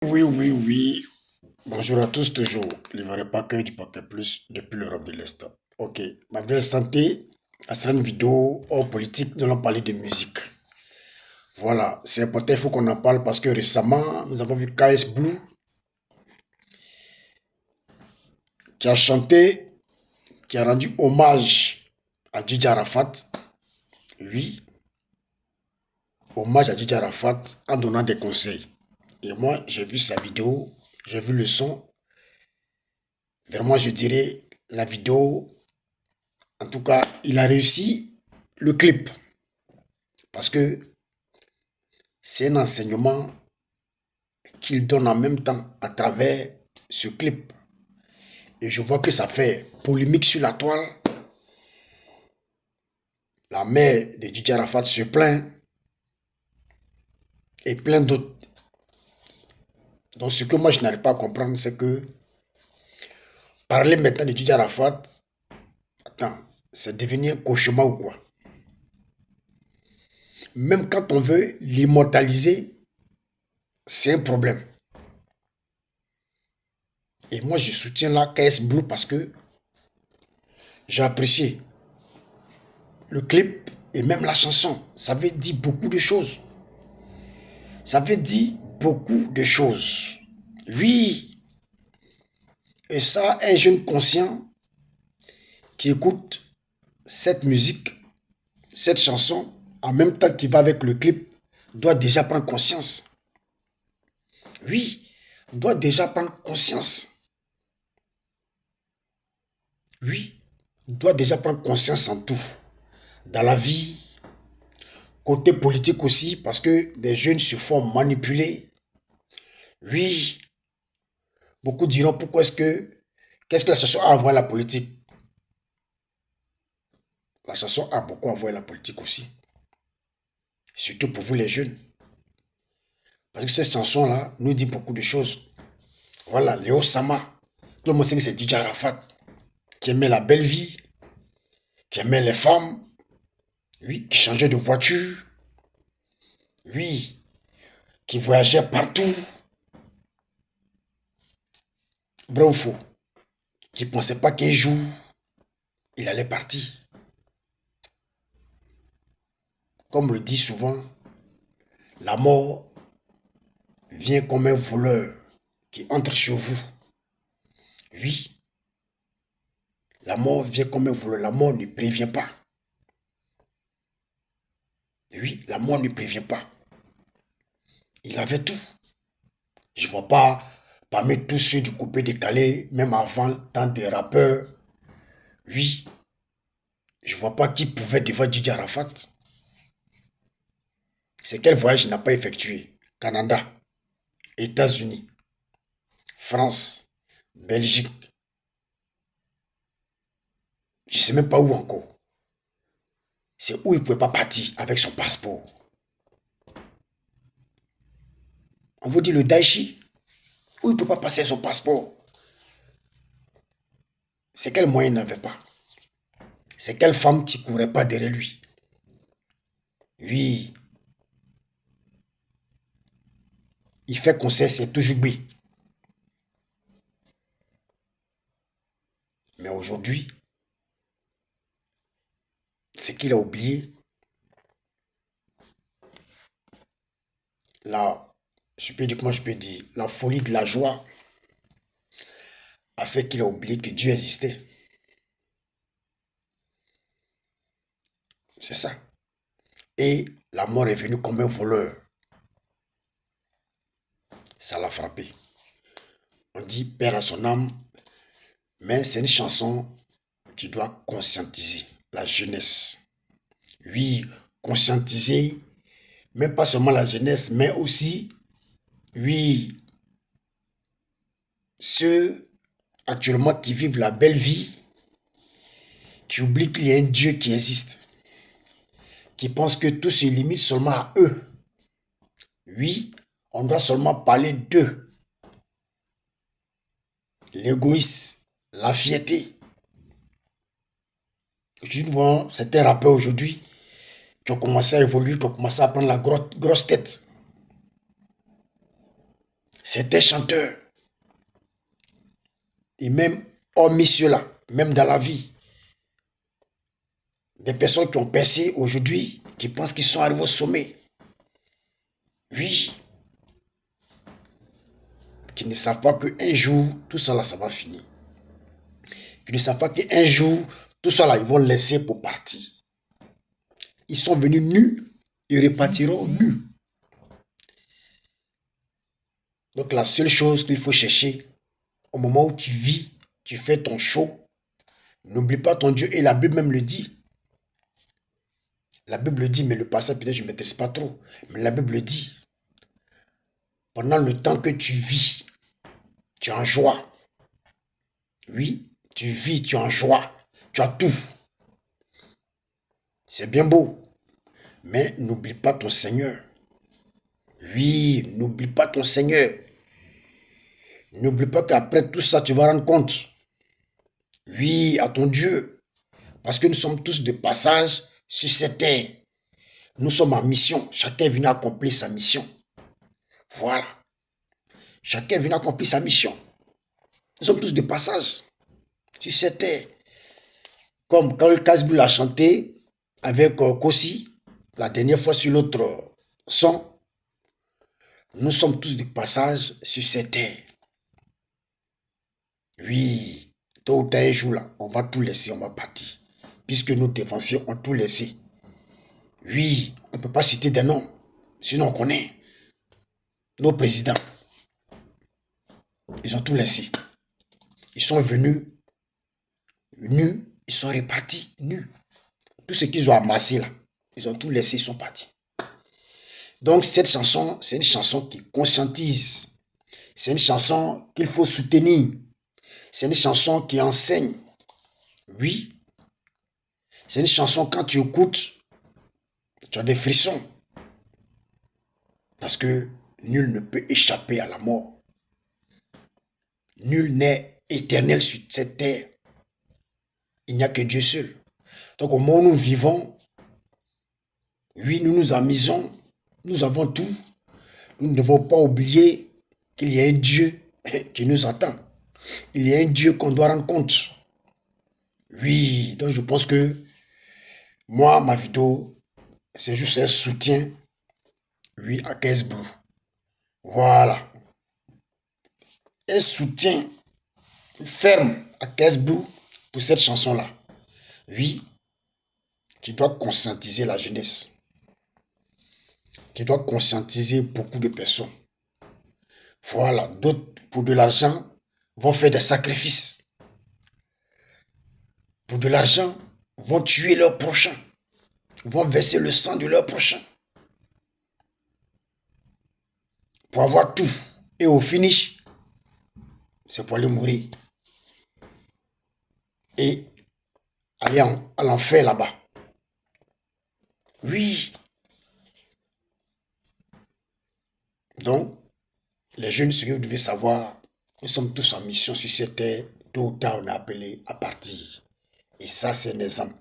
Oui, oui, oui. Bonjour à tous, toujours. Le vrai paquet du paquet plus depuis l'Europe de l'Est. Ok, ma vraie santé, ça sera une vidéo hors politique, nous allons parler de musique. Voilà, c'est important, il faut qu'on en parle parce que récemment, nous avons vu KS Blue qui a chanté, qui a rendu hommage à Didi Arafat. Oui, hommage à Didi Arafat en donnant des conseils. Et moi, j'ai vu sa vidéo, j'ai vu le son. Vraiment, je dirais, la vidéo, en tout cas, il a réussi le clip. Parce que c'est un enseignement qu'il donne en même temps à travers ce clip. Et je vois que ça fait polémique sur la toile. La mère de Didier Arafat se plaint et plein d'autres. Donc ce que moi je n'arrive pas à comprendre, c'est que parler maintenant de Didier Arafat, attends, c'est devenu un cauchemar ou quoi? Même quand on veut l'immortaliser, c'est un problème. Et moi je soutiens la KS Blue parce que j'ai apprécié le clip et même la chanson. Ça veut dire beaucoup de choses. Ça veut dire beaucoup de choses. Oui, et ça, un jeune conscient qui écoute cette musique, cette chanson, en même temps qu'il va avec le clip, doit déjà prendre conscience. Oui, doit déjà prendre conscience. Oui, doit déjà prendre conscience en tout. Dans la vie, côté politique aussi, parce que des jeunes se font manipuler. Oui, beaucoup diront pourquoi est-ce que, qu'est-ce que la chanson a à voir la politique? La chanson a beaucoup à voir la politique aussi. Surtout pour vous les jeunes. Parce que cette chanson-là nous dit beaucoup de choses. Voilà, Léo Sama. Tout le monde sait que c'est DJ Arafat. Qui aimait la belle vie, qui aimait les femmes. Oui, qui changeait de voiture. Oui, qui voyageait partout. Vrai ou faux? Qui ne pensait pas qu'un jour, il allait partir. Comme le dit souvent, la mort vient comme un voleur qui entre chez vous. Oui, la mort vient comme un voleur. La mort ne prévient pas. Oui, la mort ne prévient pas. Il avait tout. Je ne vois pas parmi tous ceux du coupé décalé, même avant, tant des rappeurs. Oui, je ne vois pas qui pouvait devant Didier Arafat. C'est quel voyage il n'a pas effectué? Canada, États-Unis, France, Belgique. Je ne sais même pas où encore. C'est où il ne pouvait pas partir avec son passeport. On vous dit le Daichi, où il ne peut pas passer son passeport. C'est quel moyen il n'avait pas? C'est quelle femme qui ne courait pas derrière lui? Oui, il fait concert, c'est toujours B. Mais aujourd'hui, ce qu'il a oublié, la, je peux dire, comment je peux dire, la folie de la joie a fait qu'il a oublié que Dieu existait. C'est ça. Et la mort est venue comme un voleur. Ça l'a frappé. On dit Père à son âme, mais c'est une chanson qui doit conscientiser la jeunesse. Oui, conscientiser, mais pas seulement la jeunesse, mais aussi, oui, ceux actuellement qui vivent la belle vie, qui oublient qu'il y a un Dieu qui existe, qui pensent que tout se limite seulement à eux. Oui, on doit seulement parler d'eux. L'égoïsme, la fierté. Je vois certains rappeurs aujourd'hui qui ont commencé à évoluer, qui ont commencé à prendre la grosse tête. Certains chanteurs, et même hormis cela, même dans la vie, des personnes qui ont percé aujourd'hui, qui pensent qu'ils sont arrivés au sommet. Oui, qui ne savent pas qu'un jour, tout cela, ça va finir. Qui ne savent pas qu'un jour, tout cela, ils vont laisser pour partir. Ils sont venus nus, ils repartiront nus. Donc la seule chose qu'il faut chercher, au moment où tu vis, tu fais ton show, n'oublie pas ton Dieu. Et la Bible même le dit. La Bible le dit, mais le passage peut-être je ne maîtrise pas trop. Mais la Bible le dit. Pendant le temps que tu vis, tu es en joie. Oui, tu vis, tu es en joie. Tu as tout. C'est bien beau. Mais n'oublie pas ton Seigneur. Oui, n'oublie pas ton Seigneur. N'oublie pas qu'après tout ça, tu vas rendre compte. Oui, à ton Dieu. Parce que nous sommes tous de passage sur cette terre. Nous sommes en mission. Chacun est venu accomplir sa mission. Voilà. Chacun est venu accomplir sa mission. Nous sommes tous de passage sur cette terre. Comme quand le Casbul a chanté avec Kossi, la dernière fois sur l'autre son, nous sommes tous de passage sur cette terre. Oui, tôt ou tard un jour là, on va tout laisser, on va partir. Puisque nos défenseurs ont tout laissé. Oui, on ne peut pas citer des noms, sinon on connaît. Nos présidents, ils ont tout laissé. Ils sont venus nus, ils sont repartis nus. Tout ce qu'ils ont amassé là, ils ont tout laissé, ils sont partis. Donc cette chanson, c'est une chanson qui conscientise. C'est une chanson qu'il faut soutenir. C'est une chanson qui enseigne. Oui. C'est une chanson, quand tu écoutes, tu as des frissons. Parce que nul ne peut échapper à la mort. Nul n'est éternel sur cette terre. Il n'y a que Dieu seul. Donc au moment où nous vivons, oui, nous nous amusons, nous avons tout. Nous ne devons pas oublier qu'il y a un Dieu qui nous attend. Il y a un Dieu qu'on doit rendre compte. Oui, donc je pense que moi, ma vidéo, c'est juste un soutien, oui, à KS Blue. Voilà. Un soutien ferme à KS Blue pour cette chanson-là. Oui, qui doit conscientiser la jeunesse. Qui doit conscientiser beaucoup de personnes. Voilà. D'autres, pour de l'argent, vont faire des sacrifices. Pour de l'argent, vont tuer leur prochain. Vont verser le sang de leur prochain. Pour avoir tout. Et au finish, c'est pour aller mourir. Et aller à l'enfer là-bas. Oui. Donc, les jeunes, ce que vous devez savoir, nous sommes tous en mission sur cette terre. Tôt ou tard, on est appelé à partir. Et ça, c'est un exemple.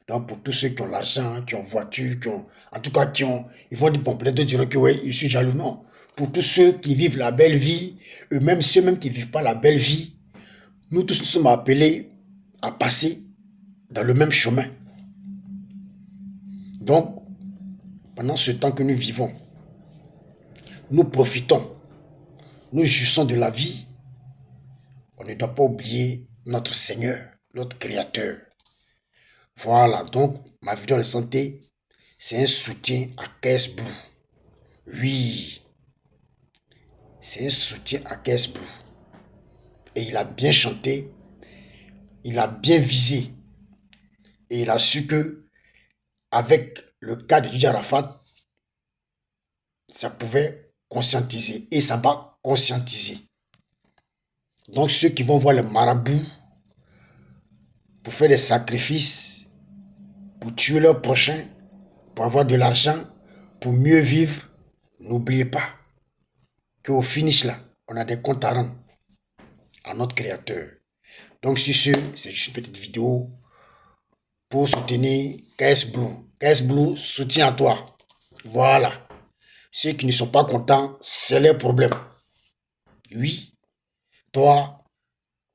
Donc, pour tous ceux qui ont l'argent, qui ont voiture, qui ont, en tout cas, qui ont, ils vont dire, bon, peut-être diront que oui, je suis jaloux. Non. Pour tous ceux qui vivent la belle vie, eux-mêmes, ceux-mêmes qui ne vivent pas la belle vie, nous tous nous sommes appelés à passer dans le même chemin. Donc, pendant ce temps que nous vivons, nous profitons, nous jouissons de la vie. On ne doit pas oublier notre Seigneur, notre Créateur. Voilà, donc ma vidéo de santé, c'est un soutien à KS Blue. Oui, c'est un soutien à KS Blue. Et il a bien chanté, il a bien visé. Et il a su que, avec le cas de Didier Arafat, ça pouvait conscientiser. Et ça va conscientiser. Donc ceux qui vont voir les marabouts pour faire des sacrifices, pour tuer leurs prochains, pour avoir de l'argent, pour mieux vivre, n'oubliez pas qu'au finish là, on a des comptes à rendre à notre Créateur. Donc sur ce, c'est juste une petite vidéo pour soutenir KS Blue. KS Blue soutient à toi. Voilà. Ceux qui ne sont pas contents, c'est leur problème. Oui, toi,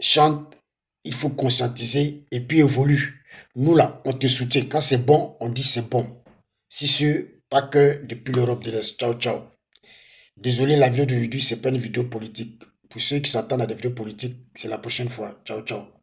chante, il faut conscientiser et puis évolue. Nous là, on te soutient. Quand c'est bon, on dit c'est bon. Si ce, pas que depuis l'Europe de l'Est. Ciao, ciao. Désolé, la vidéo d'aujourd'hui, c'est pas une vidéo politique. Pour ceux qui s'attendent à des vidéos politiques, c'est la prochaine fois. Ciao, ciao.